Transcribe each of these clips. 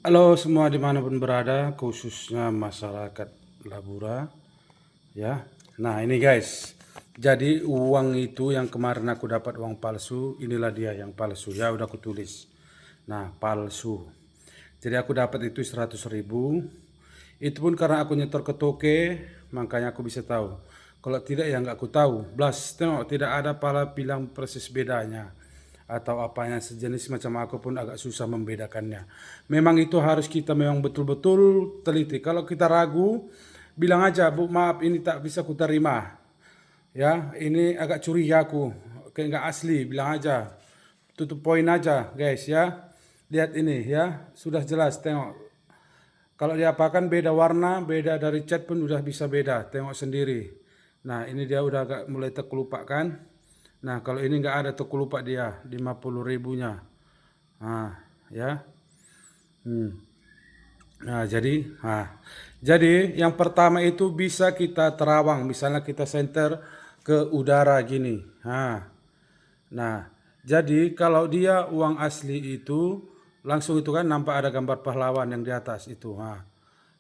Halo semua dimanapun berada, khususnya masyarakat Labura, ya. Nah ini guys, jadi uang itu yang kemarin aku dapat uang palsu, inilah dia yang palsu ya, udah aku tulis. Nah palsu. Jadi aku dapat itu 100.000. Itu pun karena aku nyetor ke toke, makanya aku bisa tahu. Kalau tidak ya nggak aku tahu. Blas, tengok tidak ada pala bilang persis bedanya atau apa yang sejenis macam aku pun agak susah membedakannya. Memang itu harus kita memang betul-betul teliti. Kalau kita ragu, bilang aja, Bu, maaf ini tak bisa kuterima. Ya, ini agak curiga aku, kayak nggak asli, bilang aja. Tutup poin aja, guys ya. Lihat ini ya, sudah jelas tengok. Kalau diapakan beda warna, beda dari cat pun udah bisa beda, tengok sendiri. Nah, ini dia udah agak mulai terkelupak kan. Nah, kalau ini nggak ada terkelupak dia, 50 ribunya. Nah, ya. Hmm. Nah, jadi yang pertama itu bisa kita terawang, misalnya kita senter ke udara gini. Nah, jadi kalau dia uang asli itu langsung itu kan nampak ada gambar pahlawan yang di atas itu.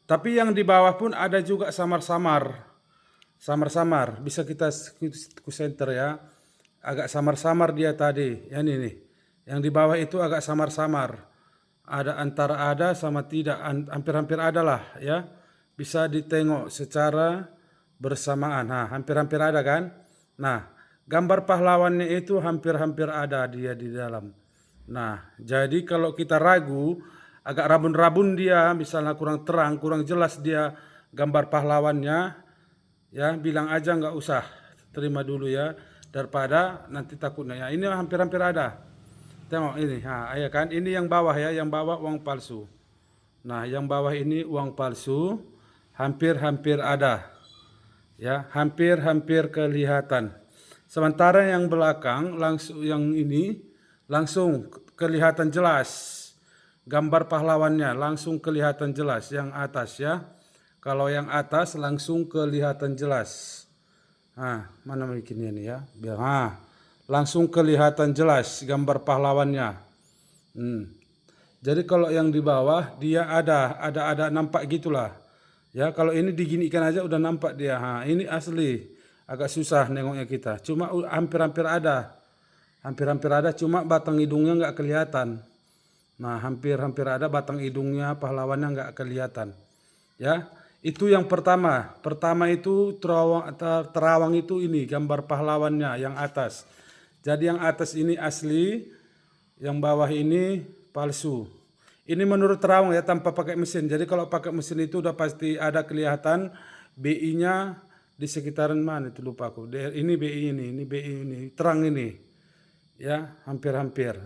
Tapi yang di bawah pun ada juga samar-samar. Samar-samar bisa kita center ya. Agak samar-samar dia tadi. Ya ini nih. Yang di bawah itu agak samar-samar. Ada antara ada sama tidak, hampir-hampir ada lah ya. Bisa ditengok secara bersamaan. Nah, hampir-hampir ada kan? Nah, gambar pahlawannya itu hampir-hampir ada dia di dalam. Nah, jadi kalau kita ragu, agak rabun-rabun dia, misalnya kurang terang, kurang jelas dia gambar pahlawannya, ya bilang aja nggak usah, terima dulu ya, daripada nanti takutnya. Ya, ini hampir-hampir ada. Tengok ini, ya kan, ini yang bawah ya, yang bawah uang palsu. Nah, yang bawah ini uang palsu, hampir-hampir ada, ya, hampir-hampir kelihatan. Sementara yang belakang langsung yang ini langsung kelihatan jelas. Gambar pahlawannya langsung kelihatan jelas yang atas ya. Kalau yang atas langsung kelihatan jelas. Mana bikinnya nih ya? Biar langsung kelihatan jelas gambar pahlawannya. Jadi kalau yang di bawah dia ada nampak gitulah. Ya, kalau ini diginikan aja udah nampak dia. Ini asli. Agak susah nengoknya kita. Cuma hampir-hampir ada. Hampir-hampir ada cuma batang hidungnya nggak kelihatan. Nah, hampir-hampir ada batang hidungnya pahlawannya nggak kelihatan. Ya, itu yang pertama. Pertama itu terawang itu ini gambar pahlawannya yang atas. Jadi yang atas ini asli, yang bawah ini palsu. Ini menurut terawang ya tanpa pakai mesin. Jadi kalau pakai mesin itu udah pasti ada kelihatan BI-nya di sekitaran mana itu lupa aku. Ini BI ini BI ini, terang ini. Ya, hampir-hampir.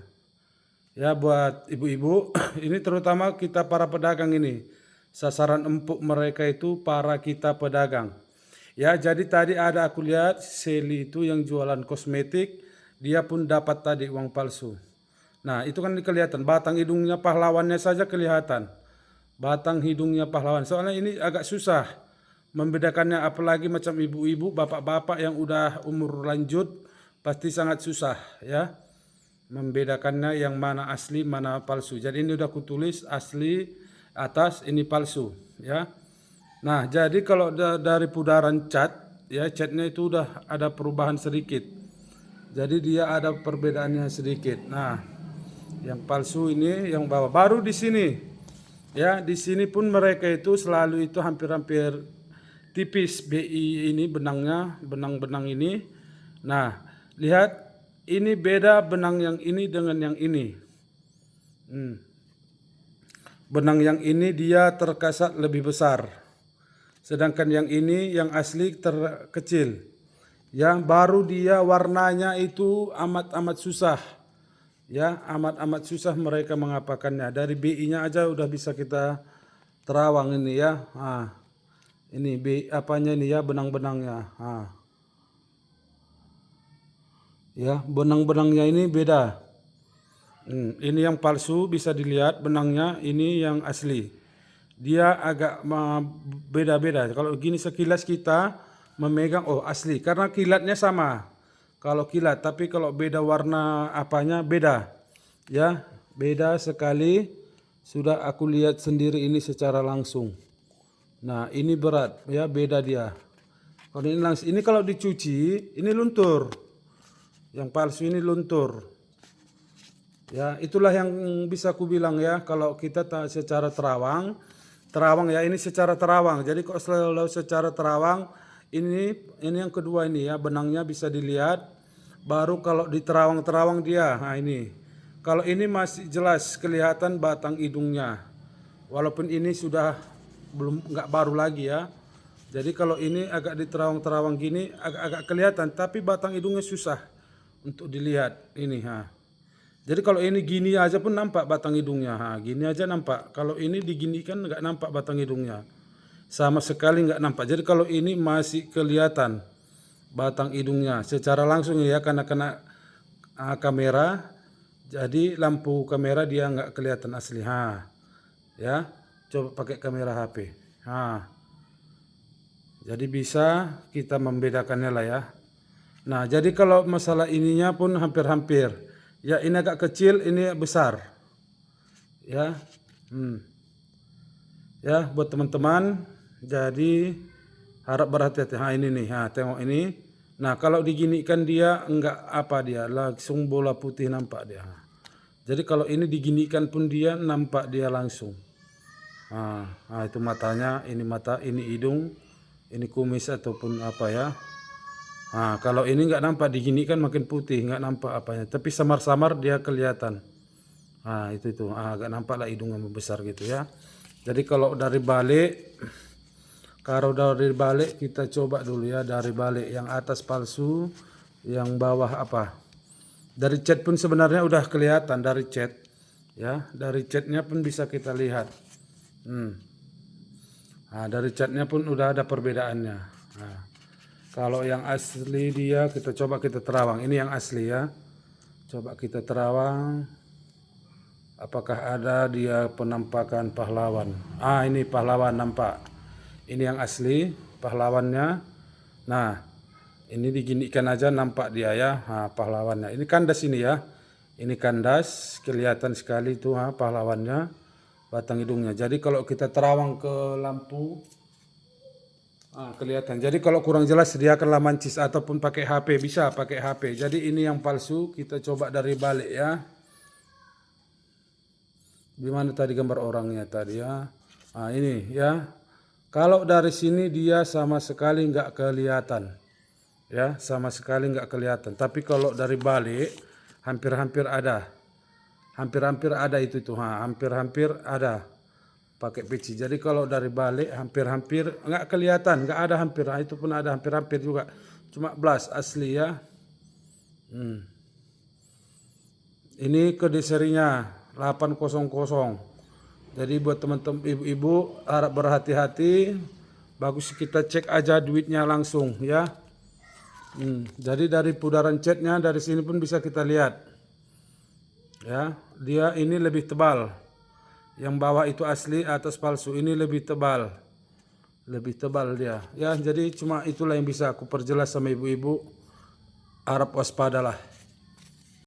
Ya buat ibu-ibu, ini terutama kita para pedagang ini. Sasaran empuk mereka itu para kita pedagang. Ya, jadi tadi ada aku lihat Seli itu yang jualan kosmetik, dia pun dapat tadi uang palsu. Nah, itu kan kelihatan batang hidungnya pahlawannya saja kelihatan. Batang hidungnya pahlawan. Soalnya ini agak susah membedakannya, apalagi macam ibu-ibu, bapak-bapak yang udah umur lanjut pasti sangat susah ya membedakannya yang mana asli mana palsu. Jadi ini udah kutulis asli atas, ini palsu ya. Nah, jadi kalau dari putaran cat ya, catnya itu udah ada perubahan sedikit. Jadi dia ada perbedaannya sedikit. Nah, yang palsu ini yang bawah baru di sini. Ya, di sini pun mereka itu selalu itu hampir-hampir tipis BI ini benangnya, benang-benang ini. Nah, lihat ini beda benang yang ini dengan yang ini. Benang yang ini dia terkesan lebih besar. Sedangkan yang ini yang asli terkecil. Yang baru dia warnanya itu amat-amat susah. Ya, amat-amat susah mereka mengapakannya. Dari BI-nya aja udah bisa kita terawang ini ya. Ini B apanya ini ya, benang-benangnya. Ya, benang-benangnya ini beda. Ini yang palsu bisa dilihat benangnya, ini yang asli. Dia agak beda-beda. Kalau gini sekilas kita memegang, oh asli, karena kilatnya sama. Kalau kilat, tapi kalau beda warna apanya beda. Ya, beda sekali Sudah aku lihat sendiri ini secara langsung. Nah, ini berat ya, beda dia. Kalau ini langsung, ini kalau dicuci ini luntur. Yang palsu ini luntur. Ya, itulah yang bisa aku bilang ya, kalau kita secara terawang ya, ini secara terawang. Jadi kok selalu secara terawang, ini yang kedua ini ya, benangnya bisa dilihat. Baru kalau di terawang dia, nah ini. Kalau ini masih jelas kelihatan batang hidungnya. Walaupun ini sudah nggak baru lagi ya. Jadi kalau ini agak di terawang gini agak kelihatan, tapi batang hidungnya susah untuk dilihat ini. Jadi kalau ini gini aja pun nampak batang hidungnya. Gini aja nampak. Kalau ini diginikan nggak nampak batang hidungnya. Sama sekali nggak nampak. Jadi kalau ini masih kelihatan batang hidungnya secara langsung ya, karena kena kamera. Jadi lampu kamera dia nggak kelihatan asli. Ya, coba pakai kamera HP. Jadi bisa kita membedakannya lah ya. Nah, jadi kalau masalah ininya pun hampir-hampir. Ya, ini agak kecil, ini besar. Ya. Ya, buat teman-teman, jadi harap berhati-hati. Ini nih, tengok ini. Nah, kalau diginikan dia enggak apa dia, langsung bola putih nampak dia. Jadi kalau ini diginikan pun dia nampak dia langsung. Itu matanya, ini mata, ini hidung, ini kumis ataupun apa ya. Kalau ini nggak nampak diginikan makin putih, nggak nampak apanya. Tapi samar-samar dia kelihatan. Itu agak nampak lah hidungnya membesar gitu ya. Jadi kalau dari balik kita coba dulu ya, dari balik yang atas palsu, yang bawah apa. Dari cat pun sebenarnya udah kelihatan dari cat ya, dari catnya pun bisa kita lihat. Dari catnya pun udah ada perbedaannya. Kalau yang asli dia kita terawang. Ini yang asli ya. Coba kita terawang. Apakah ada dia penampakan pahlawan? Ini pahlawan nampak. Ini yang asli pahlawannya. Nah, ini diginikan aja nampak dia ya. Pahlawannya. Ini kandas ini ya. Ini kandas, kelihatan sekali tuh pahlawannya, batang hidungnya. Jadi kalau kita terawang ke lampu, kelihatan. Jadi kalau kurang jelas sediakanlah mancis ataupun pakai HP, bisa pakai HP. Jadi ini yang palsu, kita coba dari balik ya. Gimana tadi gambar orangnya tadi ya? Ini ya. Kalau dari sini dia sama sekali nggak kelihatan, ya, sama sekali nggak kelihatan. Tapi kalau dari balik hampir-hampir ada, hampir-hampir ada itu tuh, hampir-hampir ada. Pakai peci. Jadi kalau dari balik hampir-hampir nggak kelihatan, nggak ada hampir. Itu pun ada hampir-hampir juga. Cuma blas asli ya. Ini kode serinya 800. Jadi buat teman-teman ibu-ibu harap berhati-hati. Bagus kita cek aja duitnya langsung ya. Jadi dari putaran catnya dari sini pun bisa kita lihat. Ya, dia ini lebih tebal. Yang bawah itu asli, atas palsu. Ini lebih tebal. Lebih tebal dia. Ya, jadi cuma itulah yang bisa aku perjelas sama ibu-ibu. Harap waspadalah.